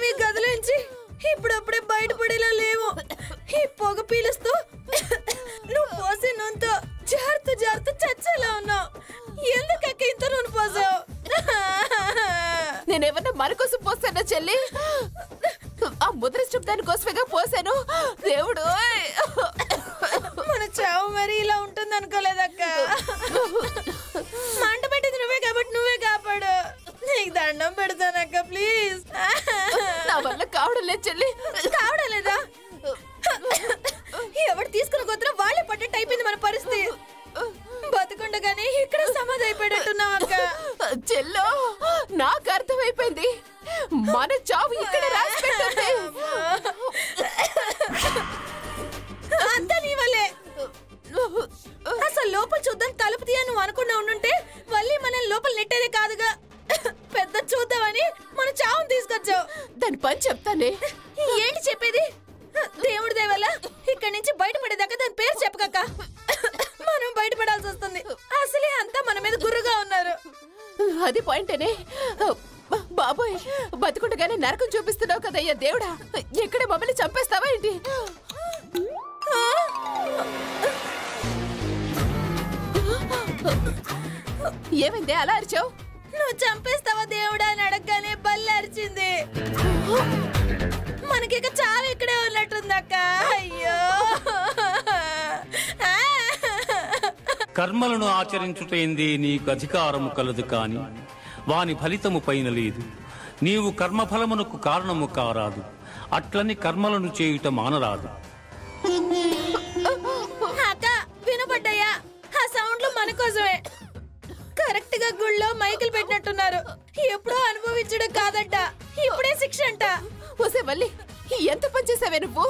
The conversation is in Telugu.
మనం ఈ గదిలోంచి ఇప్పుడప్పుడే బయటపడేలా లేవు. ఈ పొగ పీలుస్తూ నువ్వు పోసే నూనెతో జారుతూ జారుతూ చచ్చేలా ఉన్నావు. ఎందుకక్క ఇంత నూనె పోసావు? నేనేమన్నా మన కోసం పోసానా చెల్లి? ఆ ముద్రిష్టం దానికోసమేగా పోసాను. దేవుడు, మన చావు మరి ఇలా ఉంటుంది అనుకోలేదక్క. మంట పెట్టింది నువ్వే కాబట్టి నువ్వే కాపాడు. నీకు దండం పెడతానక్క, ప్లీజ్. నా వల్ల కావడం లేదు చెల్లి. కావడం లేదా? ఎవరు తీసుకున్న కొద్దిగా వాళ్ళే పడ్డట్టు అయిపోయింది మన పరిస్థితి. బతుకుండగానే ఇక్కడ సమాధి అయిపోయేటట్టున్నావు అక్క. చెల్లో, నాకు అర్థమైపోయింది. మన చావు ఇక్కడ రాసి పెట్టండి. అంతా నీ వల్లే. అసలు లోపల చూద్దాం తలుపు తీయ నువ్వు అనుకున్నా ఉండుంటే మళ్ళీ మనం లోపల నెట్టేదే కాదుగా. పెద్ద చూద్దామని మన చావును తీసుకొచ్చావు. దాని పని చెప్తానే. ఏంటి చెప్పేది? దేవుడి దయ వల్ల ఇక్కడి నుంచి బయటపడేదాకా దాని పేరు చెప్పకక్క. మనం బయటపడాల్సి వస్తుంది. అసలే అంతా మన మీద గుర్రుగా ఉన్నారు. అది పాయింటేనే. బాబోయ్, బతుకుండగానే నరకం చూపిస్తున్నావు కదయ్యా దేవుడా. ఎక్కడ మమ్మల్ని చంపేస్తావా ఏంటి? ఏమైంది అలా అరిచావు? నువ్వు చంపేస్తావా దేవుడా అని అడగగానే బల్లి అరిచింది. మనకిక చావు ఇక్కడే ఉన్నట్టుందక్క. అయ్యో, కర్మలను ఆచరించుటైంది నీకు అధికారము కలదు కాని వాని ఫలితము పైన లేదు. నీవు కర్మఫలమునకు కారణము కారాదు, అట్లని కర్మలను చేయుట మానరాదు. అక్క వినపడ్డాయా? ఆ సౌండ్లు మన కోసమే. కరెక్ట్ గా గుళ్ళో మైకులు పెట్టినట్టున్నారు. ఎప్పుడో అనుభవించడం కాదంట, ఇప్పుడే శిక్ష అంట. వసే మళ్ళీ ఎంత పని చేసావే నువ్వు?